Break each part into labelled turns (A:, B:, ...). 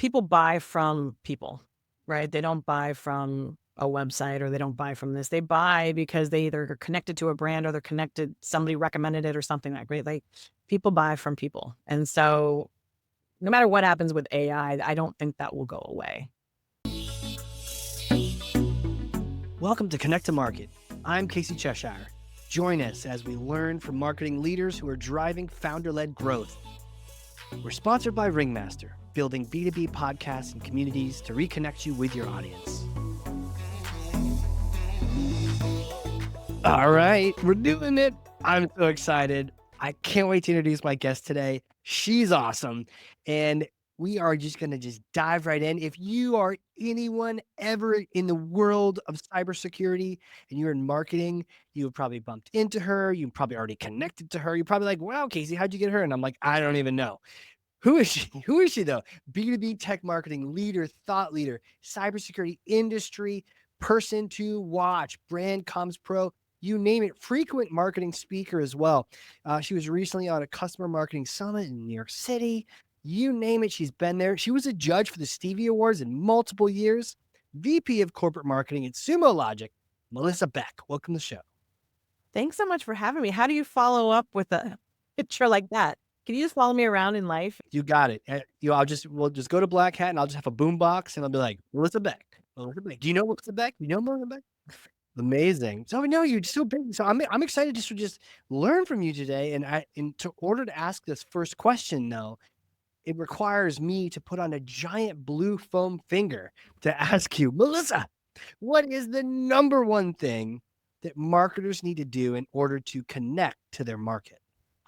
A: people buy from people, right? They don't buy from a website or they don't buy from this. They buy because they either are connected to a brand or they're connected, somebody recommended it or something like that. Like people buy from people. And so no matter what happens with AI, I don't think that will go away.
B: Welcome to Connect to Market. I'm Casey Cheshire. Join us as we learn from marketing leaders who are driving founder-led growth. We're sponsored by Ringmaster, building B2B podcasts and communities to reconnect you with your audience. All right, we're doing it. I'm so excited. I can't wait to introduce my guest today. She's awesome. And we are just going to dive right in. If you are anyone ever in the world of cybersecurity and you're in marketing, you have probably bumped into her. You probably already connected to her. You're probably like, wow, Casey, how'd you get her? And I'm like, I don't even know. Who is she? Who is she though? B2B tech marketing leader, thought leader, cybersecurity industry person to watch, brand comms pro, you name it, frequent marketing speaker as well. She was recently on a customer marketing summit in New York City. You name it, she's been there. She was a judge for the Stevie Awards in multiple years. VP of corporate marketing at Sumo Logic, Melissa Beck. Welcome to the show.
A: Thanks so much for having me. How do you follow up with a picture like that? Can you just follow me around in life?
B: You got it. We'll just go to Black Hat and I'll just have a boom box and I'll be like, Melissa Beck. Melissa Beck. Do you know Melissa Beck? Do you know Melissa Beck? Amazing. So no, you're so big. So I'm excited to just learn from you today. And to order to ask this first question, though, it requires me to put on a giant blue foam finger to ask you, Melissa, what is the number one thing that marketers need to do in order to connect to their market?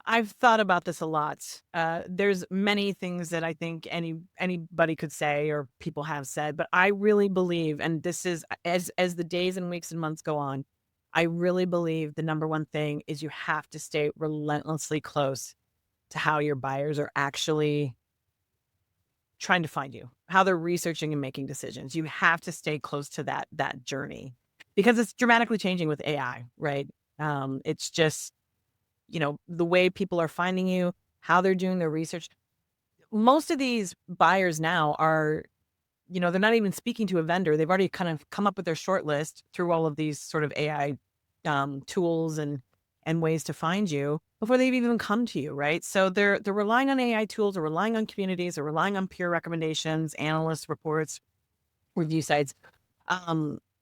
A: I've thought about this a lot. There's many things that I think anybody could say or people have said, but I really believe, and this is as the days and weeks and months go on, I really believe the number one thing is you have to stay relentlessly close to how your buyers are actually trying to find you, how they're researching and making decisions. You have to stay close to that journey because it's dramatically changing with AI, right? It's just the way people are finding you, how they're doing their research. Most of these buyers now are, they're not even speaking to a vendor. They've already kind of come up with their short list through all of these sort of AI tools and ways to find you before they've even come to you, right? So they're relying on AI tools, they're relying on communities, they're relying on peer recommendations, analyst reports, review sites.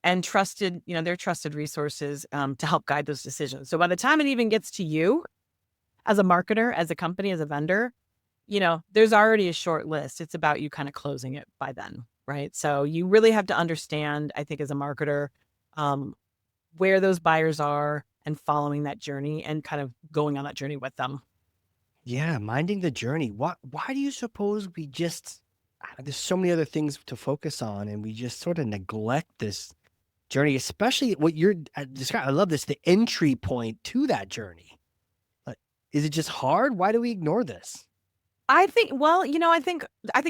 A: And trusted, they're trusted resources to help guide those decisions. So by the time it even gets to you as a marketer, as a company, as a vendor, there's already a short list. It's about you kind of closing it by then, right? So you really have to understand, I think, as a marketer, where those buyers are and following that journey and kind of going on that journey with them.
B: Yeah, minding the journey. Why do you suppose there's so many other things to focus on and we just sort of neglect this journey, especially what you're describing? I love this, the entry point to that journey. Is it just hard? Why do we ignore this?
A: I think, well, I think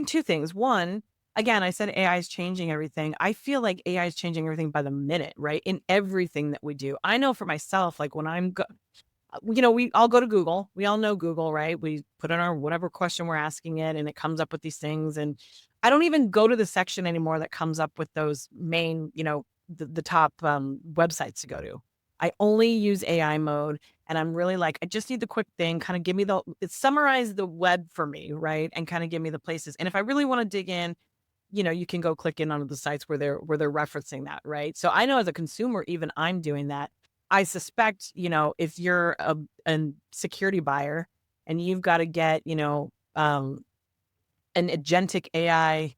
A: two things. One, again, I said AI is changing everything. I feel like AI is changing everything by the minute, right? In everything that we do. I know for myself, like when we all go to Google. We all know Google, right? We put in our whatever question we're asking it and it comes up with these things. And I don't even go to the section anymore that comes up with those main, the top websites to go to. I only use AI mode and I'm really like, I just need the quick thing, kind of give me summarize the web for me, right? And kind of give me the places. And if I really want to dig in, you can go click in on the sites where they're referencing that, right? So I know as a consumer, even I'm doing that. I suspect, if you're a security buyer and you've got to get, an agentic AI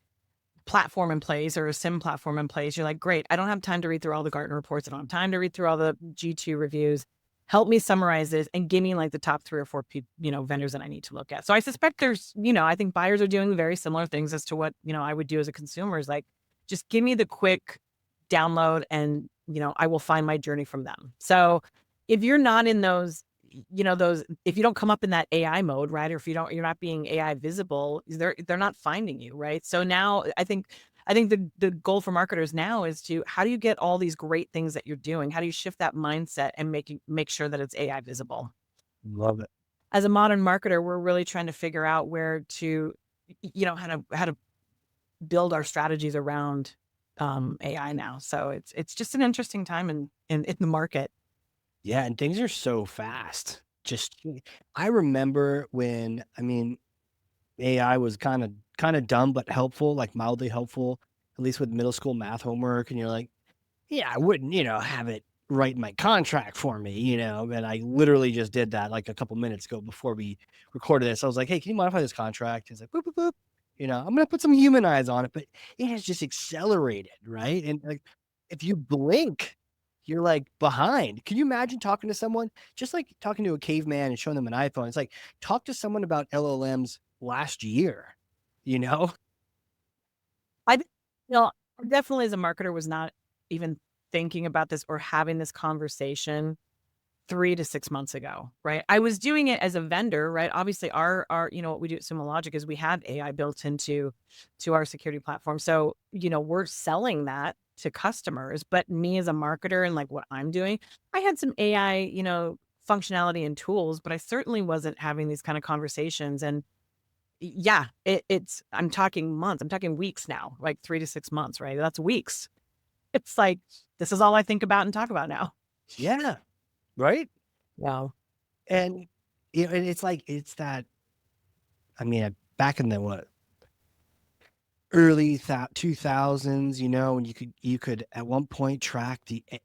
A: platform in place or a SIM platform in place, you're like, great, I don't have time to read through all the Gartner reports. I don't have time to read through all the G2 reviews. Help me summarize this and give me like the top 3 or 4, vendors that I need to look at. So I suspect there's, I think buyers are doing very similar things as to what, I would do as a consumer is like, just give me the quick download and, I will find my journey from them. So if you're not in those, if you don't come up in that AI mode, right? Or if you're not being AI visible, they're not finding you, right? So now I think the goal for marketers now is how do you get all these great things that you're doing? How do you shift that mindset and make sure that it's AI visible?
B: Love it.
A: As a modern marketer, we're really trying to figure out where to, how to build our strategies around AI now. So it's just an interesting time in the market.
B: Yeah, and things are so fast. Just I remember when, I mean, AI was kinda dumb, but helpful, like mildly helpful, at least with middle school math homework, and you're like, "Yeah, I wouldn't, have it write my contract for me," and I literally just did that, like, a couple minutes ago before we recorded this. I was like, "Hey, can you modify this contract?" He's like, "Boop, boop, boop." "I'm gonna put some human eyes on it," but it has just accelerated, right? And, like, if you blink, you're, like, behind. Can you imagine talking to someone just like talking to a caveman and showing them an iPhone? It's like, talk to someone about LLMs last year, you know?
A: I think, definitely as a marketer was not even thinking about this or having this conversation 3 to 6 months ago, right? I was doing it as a vendor, right? Obviously, our what we do at Sumo Logic is we have AI built to our security platform. So, we're selling that to customers, but me as a marketer and like what I'm doing, I had some AI, functionality and tools, but I certainly wasn't having these kind of conversations. And yeah, it's I'm talking months, I'm talking weeks now, like 3 to 6 months, right? That's weeks. It's like this is all I think about and talk about now.
B: Yeah, right?
A: Wow.
B: And, and it's like it's that I mean, back in the what, early 2000s, when you could at one point track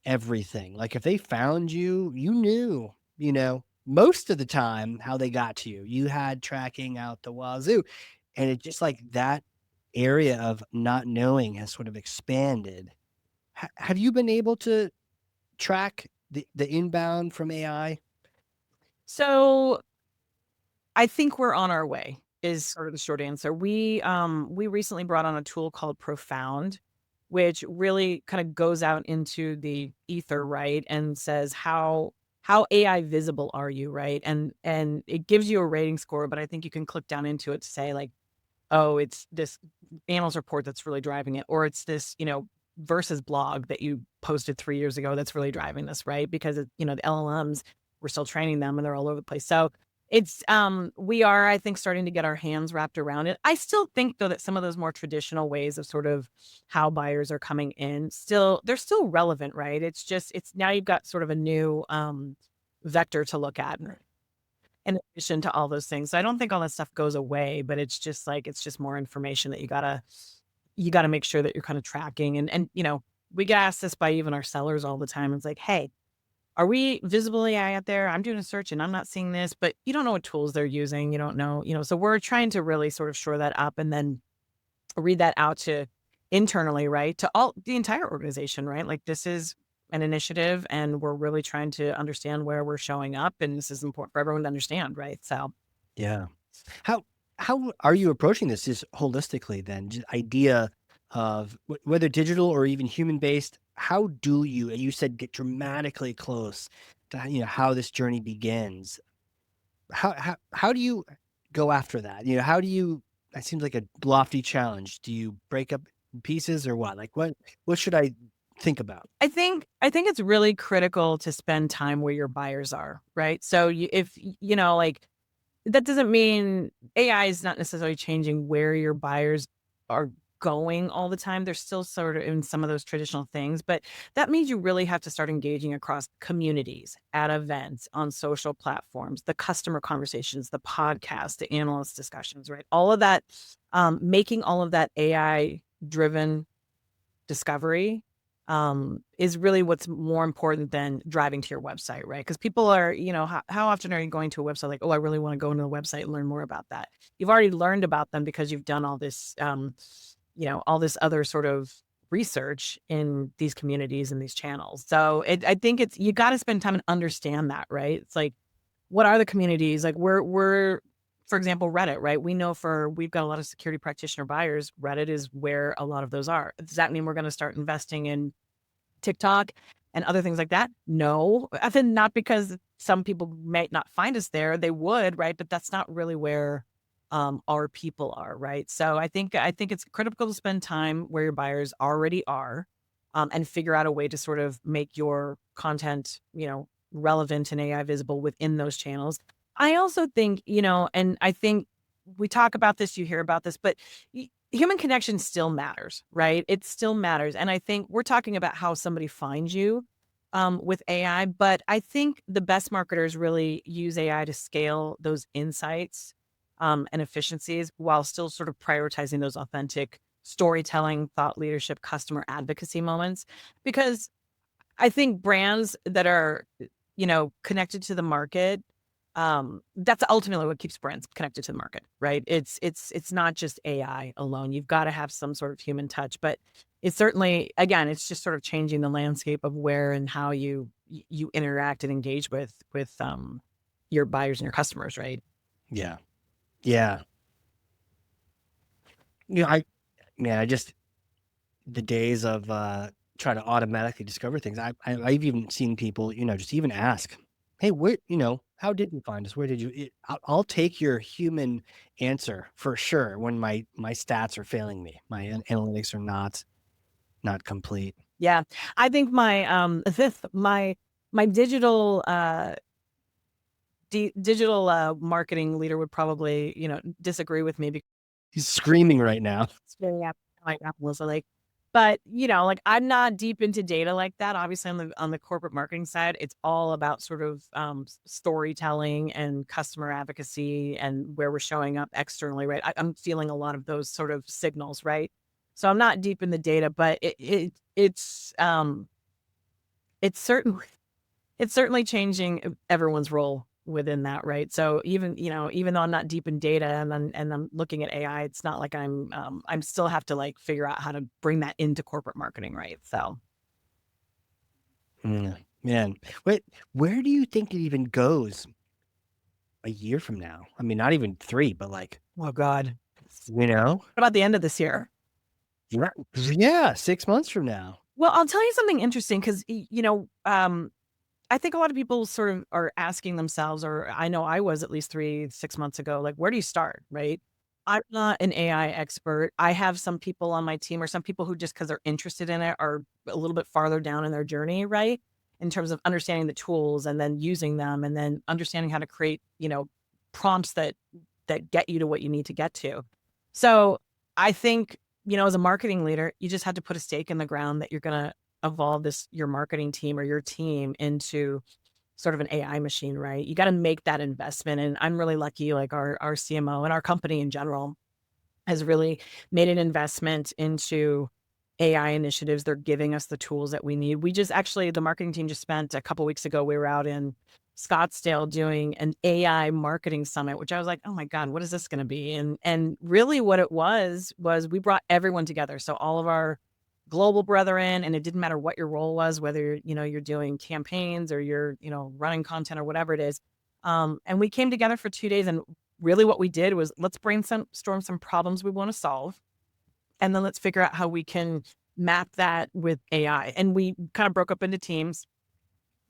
B: everything. Like if they found you, you knew, most of the time how they got to you. You had tracking out the wazoo. And it just like that area of not knowing has sort of expanded. Have you been able to track the inbound from AI?
A: So I think we're on our way is sort of the short answer. We recently brought on a tool called Profound, which really kind of goes out into the ether, right? And says how AI visible are you, right? And it gives you a rating score, but I think you can click down into it to say like, oh, it's this analyst report that's really driving it, or it's this, versus blog that you posted 3 years ago that's really driving this, right? Because the LLMs, we're still training them and they're all over the place. So it's we are, I think, starting to get our hands wrapped around it. I still think though that some of those more traditional ways of sort of how buyers are coming in they're still relevant, right? It's now you've got sort of a new vector to look at in addition to all those things. So I don't think all that stuff goes away, but it's just like it's just more information that you gotta make sure that you're kind of tracking. And we get asked this by even our sellers all the time. It's like, hey, are we visible AI out there? I'm doing a search and I'm not seeing this, but you don't know what tools they're using. You don't know, so we're trying to really sort of shore that up and then read that out to internally, right? To all the entire organization, right? Like this is an initiative and we're really trying to understand where we're showing up. And this is important for everyone to understand, right? So
B: Yeah. How how are you approaching this just holistically then? Just idea of whether digital or even human based, how do you said get dramatically close to how this journey begins. How do you go after that? How do you that seems like a lofty challenge. Do you break up in pieces or what? Like what should I think about?
A: I think it's really critical to spend time where your buyers are, right? So if like that doesn't mean AI is not necessarily changing where your buyers are going all the time. They're still sort of in some of those traditional things, but that means you really have to start engaging across communities, at events, on social platforms, the customer conversations, the podcast, the analyst discussions, right? All of that, making all of that AI driven discovery, is really what's more important than driving to your website, right? Because people are, how often are you going to a website like, oh, I really want to go into the website and learn more about that? You've already learned about them because you've done all this other sort of research in these communities and these channels. So I think you got to spend time and understand that, right? It's like, what are the communities? Like for example, Reddit, right? We've got a lot of security practitioner buyers. Reddit is where a lot of those are. Does that mean we're going to start investing in TikTok and other things like that? No, I think not because some people might not find us there. They would, right? But that's not really where our people are, right? So I think it's critical to spend time where your buyers already are, and figure out a way to sort of make your content, relevant and AI visible within those channels. I also think, and I think we talk about this, you hear about this, but human connection still matters, right? It still matters. And I think we're talking about how somebody finds you with AI, but I think the best marketers really use AI to scale those insights and efficiencies while still sort of prioritizing those authentic storytelling, thought leadership, customer advocacy moments. Because I think brands that are, connected to the market, that's ultimately what keeps brands connected to the market, right? It's not just AI alone. You've got to have some sort of human touch, but it's certainly, again, it's just sort of changing the landscape of where and how you interact and engage with your buyers and your customers, right?
B: Yeah. Yeah. You know, I man, I just the days of trying to automatically discover things. I've even seen people, just even ask, "Hey, how did you find us? Where did you?" I'll take your human answer for sure when my stats are failing me. My analytics are not complete.
A: Yeah. I think my this my digital digital marketing leader would probably, disagree with me.
B: He's screaming right now.
A: It's very like Melissa, like, but, like, I'm not deep into data like that. Obviously, on the corporate marketing side, it's all about sort of, storytelling and customer advocacy and where we're showing up externally, right? I'm feeling a lot of those sort of signals, right? So I'm not deep in the data, but it's certainly it's certainly changing everyone's role within that, right? So even though I'm not deep in data and I'm looking at AI, it's not like I'm still have to like figure out how to bring that into corporate marketing, right? So,
B: Man, wait, where do you think it even goes a year from now? I mean, not even 3, but like,
A: oh God.
B: you know?
A: What about the end of this year?
B: Right. Yeah, 6 months from now.
A: Well, I'll tell you something interesting because I think a lot of people sort of are asking themselves, or I know I was at least 6 months ago, like, where do you start, right? I'm not an AI expert. I have some people on my team or some people who just because they're interested in it are a little bit farther down in their journey, right? In terms of understanding the tools and then using them and then understanding how to create, prompts that get you to what you need to get to. So I think, as a marketing leader, you just had to put a stake in the ground that you're gonna evolve your marketing team or your team into sort of an AI machine, right? You gotta make that investment, and I'm really lucky, like, our CMO and our company in general has really made an investment into AI initiatives. They're giving us the tools that we need. We just actually the marketing team just spent a couple weeks ago, we were out in Scottsdale doing an AI marketing summit, which I was like, "Oh my god, what is this gonna be?" And really what it was we brought everyone together. So all of our global brethren, and it didn't matter what your role was, whether, you're doing campaigns or you're, running content or whatever it is. And we came together for 2 days, and really what we did was let's brainstorm some problems we wanna solve, and then let's figure out how we can map that with AI. And we kind of broke up into teams,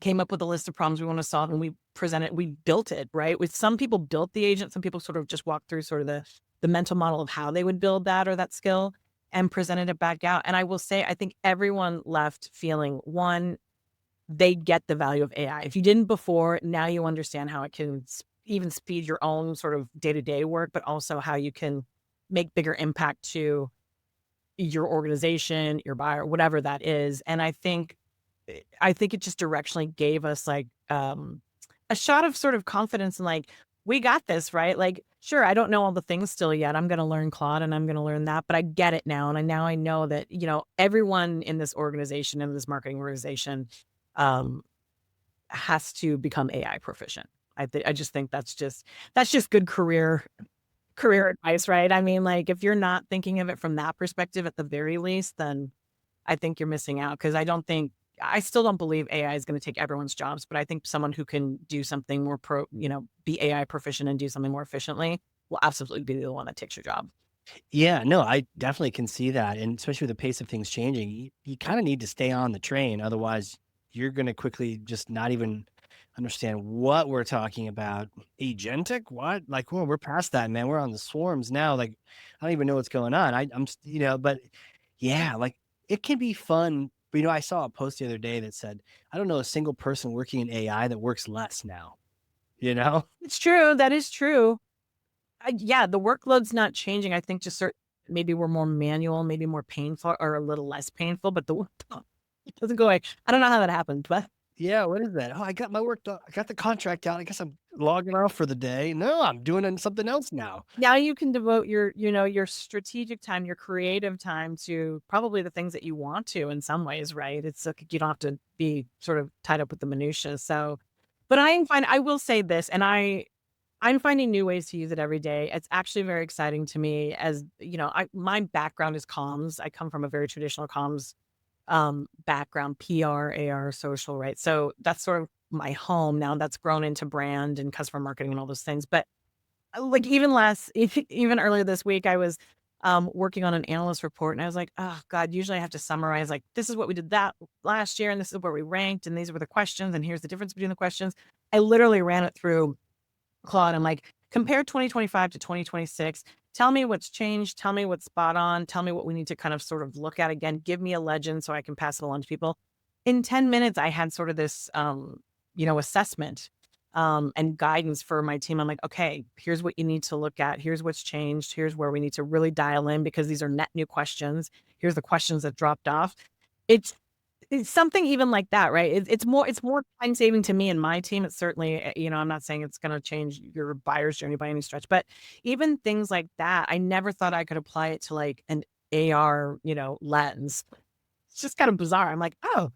A: came up with a list of problems we want to solve, and we built it, right? With some people built the agent, some people sort of just walked through sort of the mental model of how they would build that or that skill and presented it back out. And I will say, I think everyone left feeling one, they get the value of AI. If you didn't before, now you understand how it can even speed your own sort of day-to-day work, but also how you can make bigger impact to your organization, your buyer, whatever that is. And I think it just directionally gave us like a shot of sort of confidence and like, we got this, right? Like, sure, I don't know all the things still yet. I'm gonna learn Claude and I'm gonna learn that, but I get it now. And I know that, everyone in this organization, in this marketing organization, um, has to become AI proficient. I just think that's just good career advice, right? I mean, like, if you're not thinking of it from that perspective at the very least, then I think you're missing out because I still don't believe AI is gonna take everyone's jobs, but I think someone who can do something more be AI proficient and do something more efficiently will absolutely be the one that takes your job.
B: Yeah, no, I definitely can see that, and especially with the pace of things changing, you kinda need to stay on the train, otherwise, you're gonna quickly just not even understand what we're talking about. Agentic? What? Like, well, we're past that, man, we're on the swarms now, like, I don't even know what's going on. I'm s but yeah, like, it can be fun, but, I saw a post the other day that said, "I don't know a single person working in AI that works less now," you know?
A: It's true, that is true. Yeah, the workload's not changing, I think just certain maybe were more manual, maybe more painful or a little less painful, but the work it doesn't go away. I don't know how that happened, but
B: Yeah, what is that? "Oh, I got my work done. I got the contract out. I guess I'm logging off for the day." No, I'm doing something else now.
A: now you can devote your, your strategic time, your creative time to probably the things that you want to in some ways, right? It's like you don't have to be sort of tied up with the minutia. So, but I will say this, and I'm finding new ways to use it every day. It's actually very exciting to me as, my background is comms. I come from a very traditional comms background, PR, AR, social, right? So that's sort of my home now. That's grown into brand and customer marketing and all those things. But like even earlier this week, I was working on an analyst report, and I was like, oh God, usually I have to summarize like this is what we did that last year, and this is where we ranked, and these were the questions, and here's the difference between the questions. I literally ran it through Claude. I'm like, compare 2025 to 2026. Tell me what's changed. Tell me what's spot on. Tell me what we need to kind of sort of look at again. Give me a legend so I can pass it along to people. In 10 minutes, I had sort of this, assessment and guidance for my team. I'm like, okay, here's what you need to look at. Here's what's changed. Here's where we need to really dial in because these are net new questions. Here's the questions that dropped off. It's it's something even like that, right? It's more time saving to me and my team. It's certainly, I'm not saying it's gonna change your buyer's journey by any stretch, but even things like that, I never thought I could apply it to like an AR, lens. It's just kind of bizarre. I'm like, oh,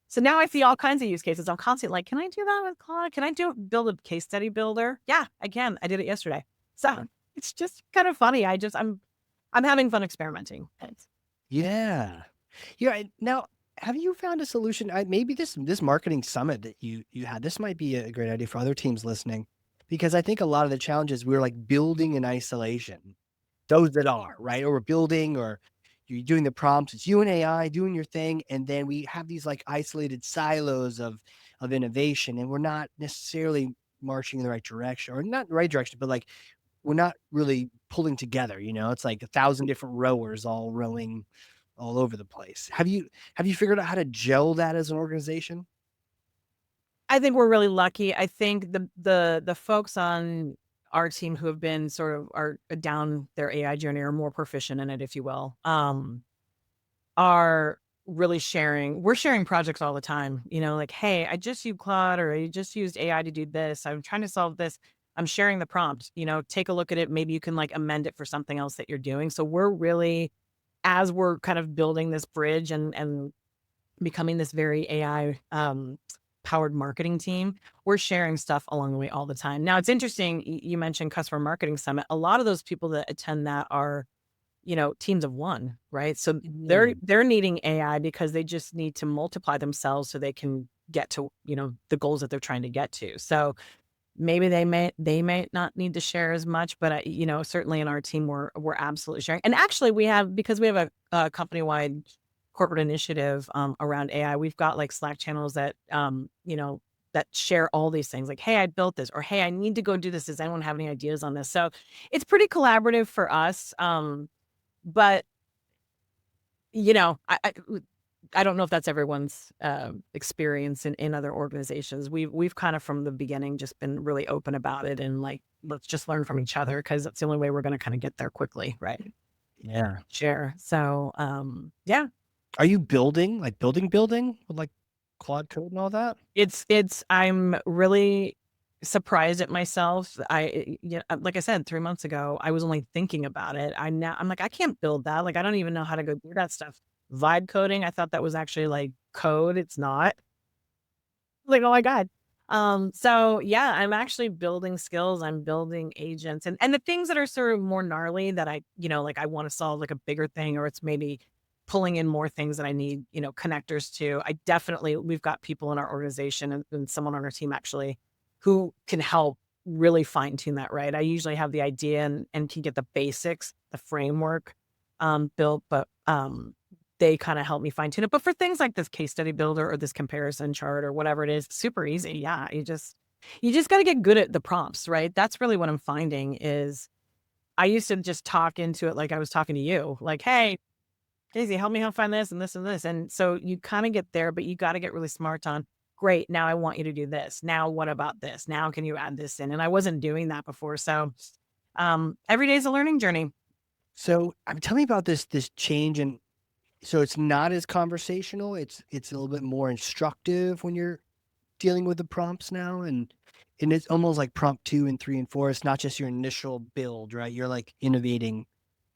A: so now I see all kinds of use cases. I'm constantly like, can I do that with Claude? Can I build a case study builder? Yeah, I can. I did it yesterday. So it's just kind of funny. I'm having fun experimenting.
B: Yeah. Yeah, now, have you found a solution? Maybe this marketing summit that you had, this might be a great idea for other teams listening, because I think a lot of the challenges we're like building in isolation. Those that are right, or we're building, or you're doing the prompts. It's you and AI doing your thing, and then we have these like isolated silos of innovation, and we're not necessarily marching in the right direction, or not the right direction, but like we're not really pulling together. It's like 1,000 different rowers all rowing all over the place. Have you figured out how to gel that as an organization?
A: I think we're really lucky. I think the folks on our team who have been sort of are down their AI journey or more proficient in it, if you will, are really sharing. We're sharing projects all the time. Like, hey, I just used Claude or I just used AI to do this. I'm trying to solve this. I'm sharing the prompt. Take a look at it. Maybe you can like amend it for something else that you're doing. So we're really, as we're kind of building this bridge and becoming this very AI powered marketing team, we're sharing stuff along the way all the time. Now it's interesting, you mentioned customer marketing summit. A lot of those people that attend that are, teams of one, right? So
B: Mm.
A: they're needing AI because they just need to multiply themselves so they can get to, the goals that they're trying to get to. So maybe they may not need to share as much, but certainly in our team we're absolutely sharing. And actually because we have a company wide corporate initiative around AI. We've got like Slack channels that that share all these things like, hey, I built this, or hey, I need to go do this. Does anyone have any ideas on this? So it's pretty collaborative for us. But I don't know if that's everyone's experience in other organizations. We've kind of from the beginning just been really open about it and like let's just learn from each other because that's the only way we're going to kind of get there quickly, right?
B: Yeah.
A: Share. So yeah,
B: Are you building, like building with like Claude Code and all that?
A: I'm really surprised at myself. Like I said, 3 months ago, I was only thinking about it. I'm like, I can't build that. Like, I don't even know how to go do that stuff. Vibe coding, I thought that was actually like code. It's not. Like, oh my God. So yeah, I'm actually building skills. I'm building agents and the things that are sort of more gnarly that like I want to solve like a bigger thing, or it's maybe pulling in more things that I need, connectors to. We've got people in our organization and someone on our team actually who can help really fine tune that, right? I usually have the idea and can get the basics, the framework built, but they kind of help me fine tune it. But for things like this case study builder or this comparison chart or whatever it is, super easy. Yeah. You just got to get good at the prompts, right? That's really what I'm finding is I used to just talk into it like I was talking to you, like, hey, Casey, help me help find this and this and this. And so you kind of get there, but you got to get really smart on, great. Now I want you to do this. Now, what about this? Now, can you add this in? And I wasn't doing that before. So every day is a learning journey.
B: So, tell me about this change, and so it's not as conversational. It's a little bit more instructive when you're dealing with the prompts now, and it's almost like prompt 2 and 3 and 4. It's not just your initial build, right? You're like innovating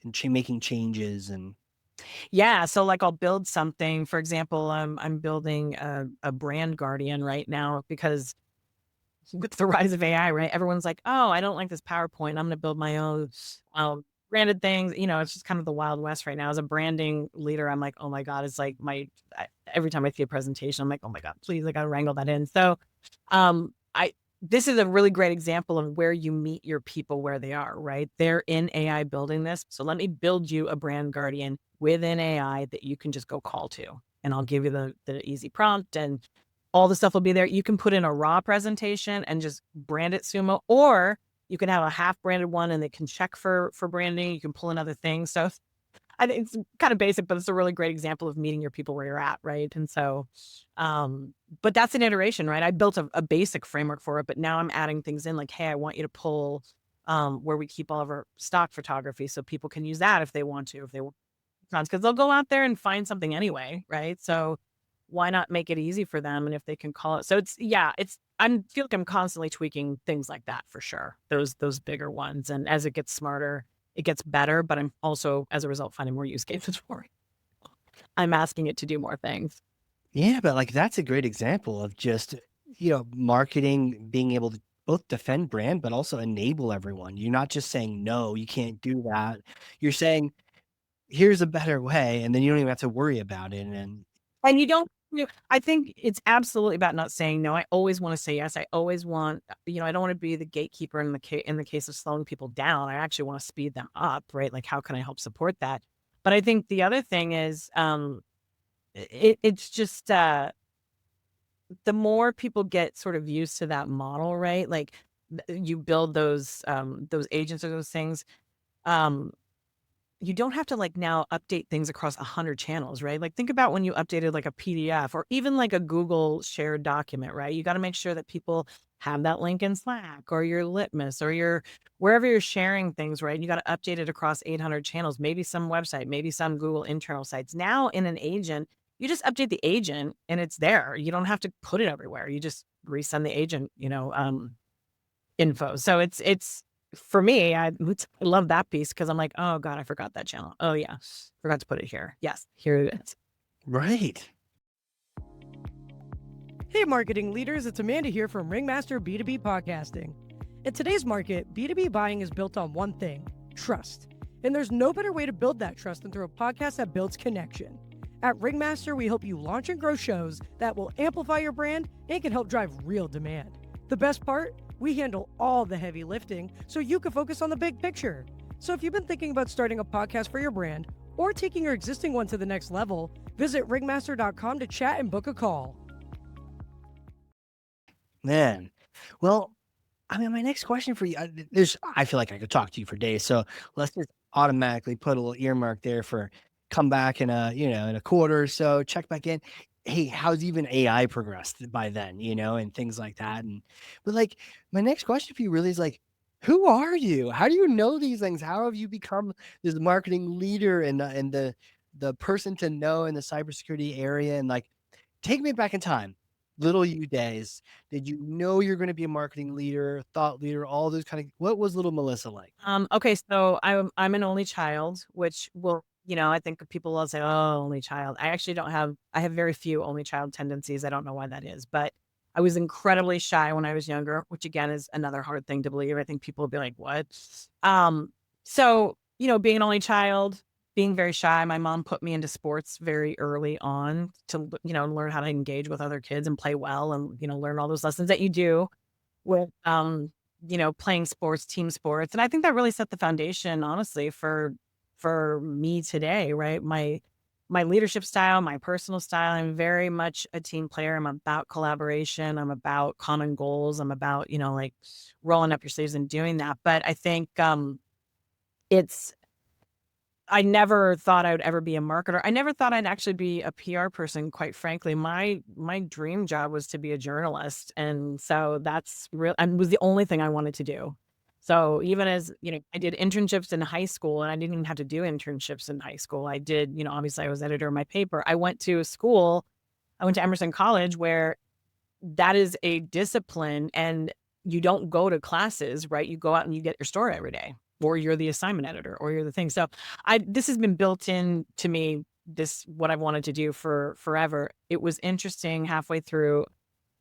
B: and making changes and
A: Yeah, so, like, I'll build something, for example, I'm building a brand guardian right now because with the rise of AI, right, everyone's like, "Oh, I don't like this PowerPoint, I'm gonna build my own, branded things," it's just kind of the Wild West right now. As a branding leader, I'm like, "Oh my god," it's like every time I see a presentation, I'm like, "Oh my god, please, I gotta wrangle that in." So, I this is a really great example of where you meet your people where they are, right? They're in AI building this, so let me build you a brand guardian within AI that you can just go call to, and I'll give you the easy prompt, and all the stuff will be there. You can put in a raw presentation and just brand it Sumo, or you can have a half branded one and they can check for branding. You can pull in other things. So I think it's kind of basic, but it's a really great example of meeting your people where you're at, right? And so, but that's an iteration, right? I built a basic framework for it, but now I'm adding things in like, hey, I want you to pull where we keep all of our stock photography, so people can use that if they want to, if they want, because they'll go out there and find something anyway, right? So why not make it easy for them? And if they can call it, so it's yeah, it's I feel like I'm constantly tweaking things like that for sure. Those bigger ones, and as it gets smarter, it gets better. But I'm also, as a result, finding more use cases for it. I'm asking it to do more things.
B: yeah, but, like, that's a great example of just, marketing being able to both defend brand, but also enable everyone. You're not just saying, "No, you can't do that." You're saying, "Here's a better way," and then you don't even have to worry about it, and
A: And you don't I think it's absolutely about not saying no. I always wanna say yes. I always want I don't wanna be the gatekeeper in the case of slowing people down. I actually wanna speed them up, right? Like, how can I help support that? But I think the other thing is, it's just, the more people get sort of used to that model, right? Like, you build those agents or those things, um you don't have to, like, now update things across 100 channels, right? Like, think about when you updated, like, a PDF or even, like, a Google shared document, right? You gotta make sure that people have that link in Slack or your Litmus or your wherever you're sharing things, right? You gotta update it across 800 channels, maybe some website, maybe some Google internal sites. Now in an agent, you just update the agent and it's there. You don't have to put it everywhere. You just resend the agent, info. So it's for me, I love that piece because 'cause I'm like, "Oh god, I forgot that channel. Oh, yeah, forgot to put it here. Yes, here it is."
B: right.
C: Hey, marketing leaders, it's Amanda here from Ringmaster B2B Podcasting. In today's market, B2B buying is built on one thing trust. And there's no better way to build that trust than through a podcast that builds connection. At Ringmaster, we help you launch and grow shows that will amplify your brand and can help drive real demand. The best part? We handle all the heavy lifting so you can focus on the big picture. So if you've been thinking about starting a podcast for your brand or taking your existing one to the next level, visit ringmaster.com to chat and book a call.
B: Man. Well, my next question for you, I feel like I could talk to you for days, so let's just automatically put a little earmark there for come back in in a quarter or so, check back in. Hey, how's even AI progressed by then, and things like that, but, like, my next question for you really is, like, who are you? How do you know these things? How have you become this marketing leader and the person to know in the cybersecurity area, and, like, take me back in time. Little you days. Did you know you're gonna be a marketing leader, thought leader, all those kind of what was little Melissa like?
A: Okay, so I'm an only child, which will I think people will say, "Oh, only child." I actually don't have I have very few only child tendencies. I don't know why that is, but I was incredibly shy when I was younger, which again is another hard thing to believe. I think people will be like, "What?" So, being an only child, being very shy, my mom put me into sports very early on to, learn how to engage with other kids and play well and, learn all those lessons that you do with, playing sports, team sports, and I think that really set the foundation, honestly, for me today, right? My leadership style, my personal style, I'm very much a team player. I'm about collaboration. I'm about common goals. I'm about, like rolling up your sleeves and doing that. But I think it's I never thought I would ever be a marketer. I never thought I'd actually be a PR person, quite frankly. My dream job was to be a journalist, and so that's real and was the only thing I wanted to do. So even as, I did internships in high school and I didn't even have to do internships in high school. I did, obviously I was editor of my paper. I went to a school, I went to Emerson College where that is a discipline and you don't go to classes, right? You go out and you get your story every day, or you're the assignment editor, or you're the thing. So this has been built in to me, this, what I've wanted to do for forever. It was interesting halfway through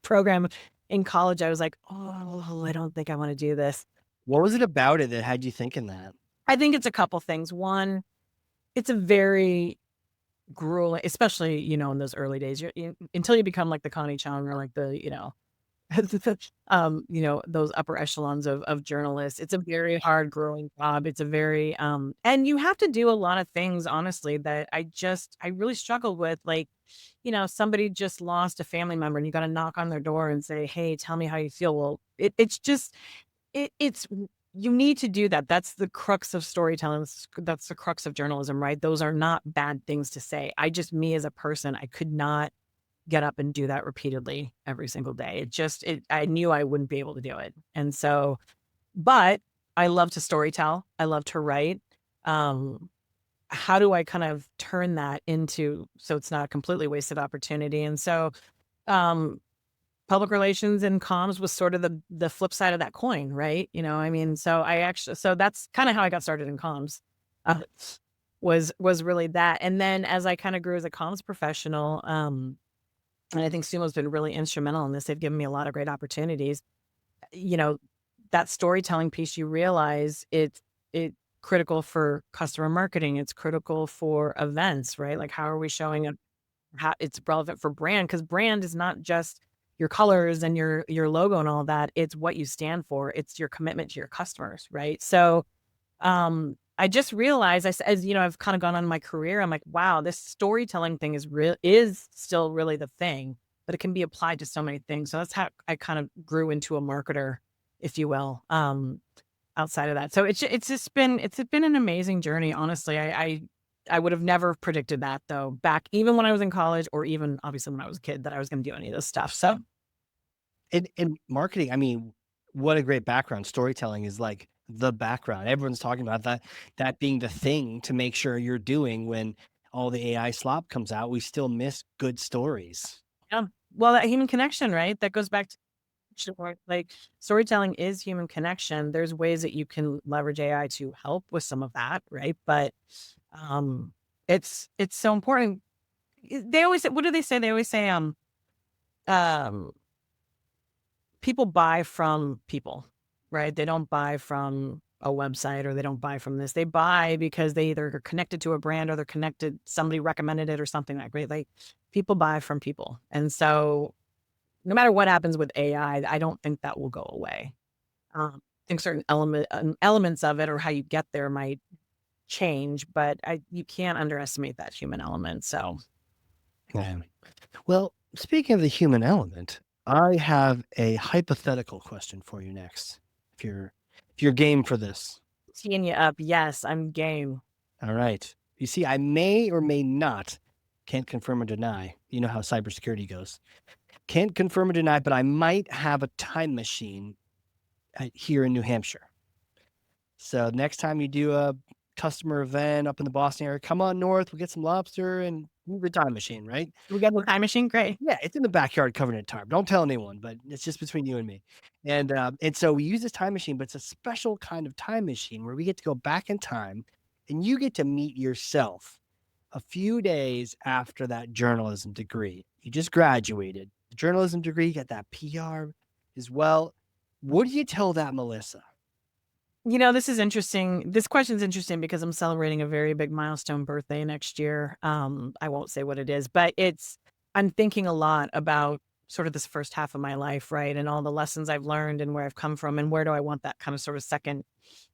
A: program in college. I was like, oh, I don't think I want to do this.
B: What was it about it that had you thinking that?
A: I think it's a couple things. One, it's a very grueling, especially, in those early days, until you become like the Connie Chung or like the, those upper echelons of journalists. It's a very hard growing job. It's a very, and you have to do a lot of things, honestly, that I really struggled with. Like, somebody just lost a family member and you got to knock on their door and say, hey, tell me how you feel. Well, it's just, it's you need to do that. That's the crux of storytelling. That's the crux of journalism, right? Those are not bad things to say. Me as a person, I could not get up and do that repeatedly every single day. I knew I wouldn't be able to do it. And so, but I love to storytell. I love to write. How do I kind of turn that into, so it's not a completely wasted opportunity? And so, public relations and comms was sort of the flip side of that coin, right? So that's kind of how I got started in comms. Uh, was really that. And then as I kind of grew as a comms professional, and I think Sumo's been really instrumental in this. They've given me a lot of great opportunities. You know, that storytelling piece, you realize it's critical for customer marketing. It's critical for events, right? Like how are we showing up? How it's relevant for brand, because brand is not just your colors and your logo and all that. It's what you stand for. It's your commitment to your customers, right? So I just realized, as I've kind of gone on in my career, I'm like, wow, this storytelling thing is still really the thing, but it can be applied to so many things. So that's how I kind of grew into a marketer, if you will, outside of that. So it's been an amazing journey. Honestly, I would have never predicted that though, back even when I was in college, or even obviously when I was a kid, that I was going to do any of this stuff. So
B: In marketing, I mean, what a great background. Storytelling is like the background. Everyone's talking about that being the thing to make sure you're doing when all the AI slop comes out. We still miss good stories.
A: yeah, well, that human connection, right? That goes back to like storytelling is human connection. There's ways that you can leverage AI to help with some of that, right? But um, it's so important. They always say, what do they say? They always say, um, people buy from people, right? They don't buy from a website, or they don't buy from this. They buy because they either are connected to a brand, or they're connected, somebody recommended it or something like, right? Like people buy from people. And so no matter what happens with AI, I don't think that will go away. I think certain elements of it, or how you get there, might change, but you can't underestimate that human element. So
B: Yeah. Well, speaking of the human element, I have a hypothetical question for you next. If you're game for this.
A: teeing you up, yes, I'm game.
B: All right. You see, I may or may not, can't confirm or deny. You know how cybersecurity goes. Can't confirm or deny, but I might have a time machine here in New Hampshire. So next time you do a customer event up in the Boston area, come on north, we'll get some lobster and move the time machine, right?
A: We got the time machine, great.
B: Yeah, it's in the backyard covered in tarp. Don't tell anyone, but it's just between you and me. And so we use this time machine, but it's a special kind of time machine where we get to go back in time and you get to meet yourself a few days after that journalism degree. You just graduated. The journalism degree, you got that PR as well. What do you tell that Melissa?
A: This is interesting. This question is interesting because I'm celebrating a very big milestone birthday next year. I won't say what it is, but I'm thinking a lot about sort of this first half of my life, right? And all the lessons I've learned and where I've come from, and where do I want that kind of sort of second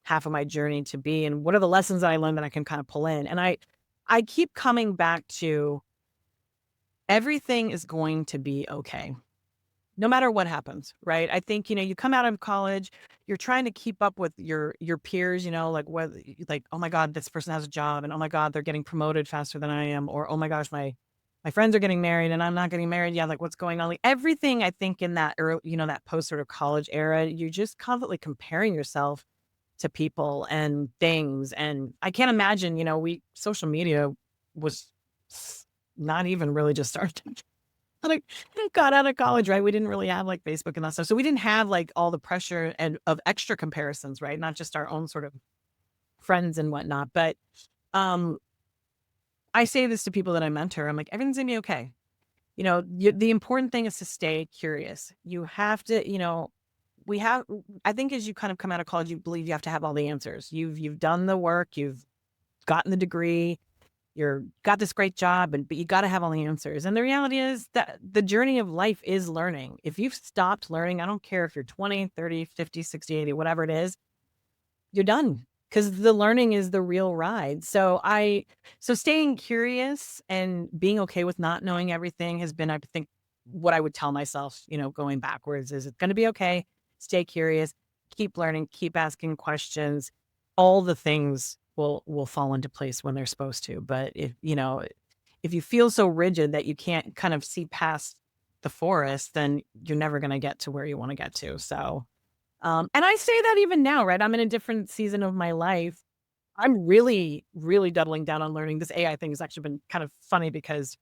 A: half of my journey to be? And what are the lessons that I learned that I can kind of pull in? And I keep coming back to, everything is going to be okay, no matter what happens, right? I think, you come out of college, you're trying to keep up with your peers, like whether like, oh my God, this person has a job, and oh my God, they're getting promoted faster than I am, or oh my gosh, my friends are getting married and I'm not getting married. Yeah, like what's going on? Like everything, I think in that early, that post sort of college era, you're just constantly comparing yourself to people and things. And I can't imagine, social media was not even really just started. I got out of college, right? We didn't really have like Facebook and that stuff. So we didn't have like all the pressure and of extra comparisons, right? Not just our own sort of friends and whatnot. But um, I say this to people that I mentor. I'm like, everything's gonna be okay. The important thing is to stay curious. You have to, we have, I think as you kind of come out of college, you believe you have to have all the answers. You've done the work, you've gotten the degree, you're got this great job, but you got to have all the answers. And the reality is that the journey of life is learning. If you've stopped learning, I don't care if you're 20, 30, 50, 60, 80, whatever it is, you're done, because the learning is the real ride. So staying curious and being okay with not knowing everything has been, I think, what I would tell myself, going backwards is it's going to be okay. Stay curious, keep learning, keep asking questions. All the things will fall into place when they're supposed to. But if you feel so rigid that you can't kind of see past the forest, then you're never going to get to where you want to get to. So and I say that even now, right? I'm in a different season of my life. I'm really, really doubling down on learning. This AI thing has actually been kind of funny because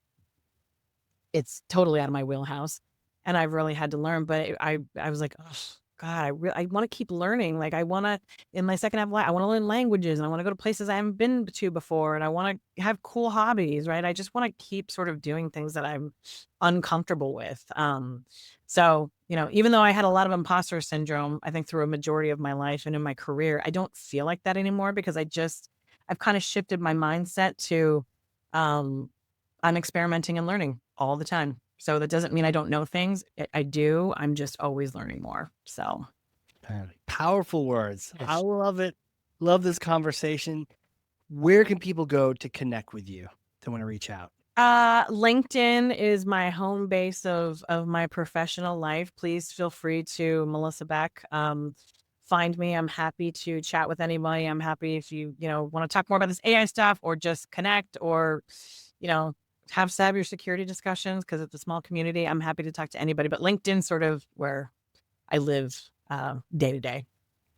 A: it's totally out of my wheelhouse, and I've really had to learn. But I was like, oh God, I want to keep learning. Like I want to, in my second half of life, I want to learn languages, and I want to go to places I haven't been to before, and I want to have cool hobbies, right? I just want to keep sort of doing things that I'm uncomfortable with. So even though I had a lot of imposter syndrome, I think through a majority of my life and in my career, I don't feel like that anymore because I've kind of shifted my mindset to, um, I'm experimenting and learning all the time. So that doesn't mean I don't know things. I do. I'm just always learning more. So
B: Powerful words. I love it. Love this conversation. Where can people go to connect with you? They want to reach out.
A: LinkedIn is my home base of my professional life. Please feel free to Melissa Beck. Find me. I'm happy to chat with anybody. I'm happy if you want to talk more about this AI stuff or just connect or, have cybersecurity discussions because it's a small community. I'm happy to talk to anybody, but LinkedIn's sort of where I live day to day.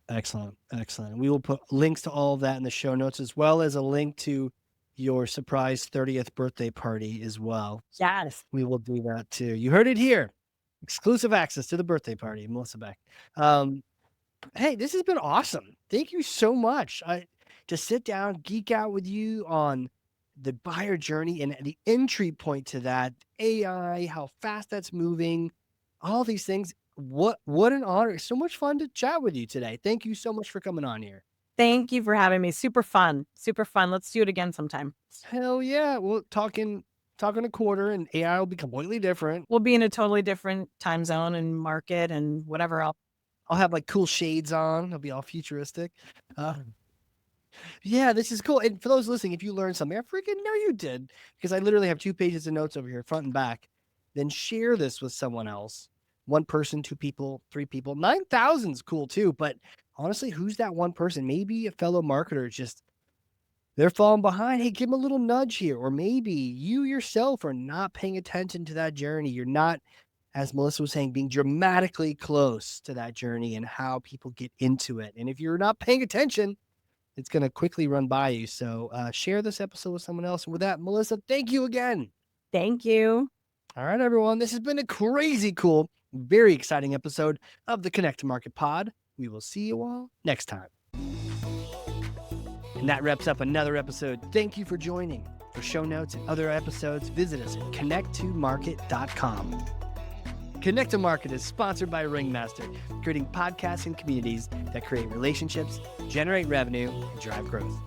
B: Excellent. Excellent. We will put links to all of that in the show notes, as well as a link to your surprise 30th birthday party as well.
A: Yes.
B: We will do that too. You heard it here. Exclusive access to the birthday party, Melissa Beck. Hey, this has been awesome. Thank you so much. To sit down, geek out with you on the buyer journey and the entry point to that, AI, how fast that's moving, all these things. What an honor. It's so much fun to chat with you today. Thank you so much for coming on here.
A: Thank you for having me. Super fun. Super fun. Let's do it again sometime.
B: Hell yeah. Well, talking a quarter and AI will be completely different.
A: We'll be in a totally different time zone and market and whatever else.
B: I'll have like cool shades on. It'll be all futuristic. Yeah, this is cool. And for those listening, if you learned something, I freaking know you did, because I literally have 2 pages of notes over here, front and back. Then share this with someone else. 1 person, 2 people, 3 people. 9,000 is cool too. But honestly, who's that 1 person? Maybe a fellow marketer, just they're falling behind. Hey, give them a little nudge here. Or maybe you yourself are not paying attention to that journey. You're not, as Melissa was saying, being dramatically close to that journey and how people get into it. And if you're not paying attention, it's going to quickly run by you. So share this episode with someone else. And with that, Melissa, thank you again.
A: Thank you.
B: All right, everyone. This has been a crazy cool, very exciting episode of the Connect to Market Pod. We will see you all next time. And that wraps up another episode. Thank you for joining. For show notes and other episodes, visit us at connecttomarket.com. Connect to Market is sponsored by Ringmaster, creating podcasting communities that create relationships, generate revenue, and drive growth.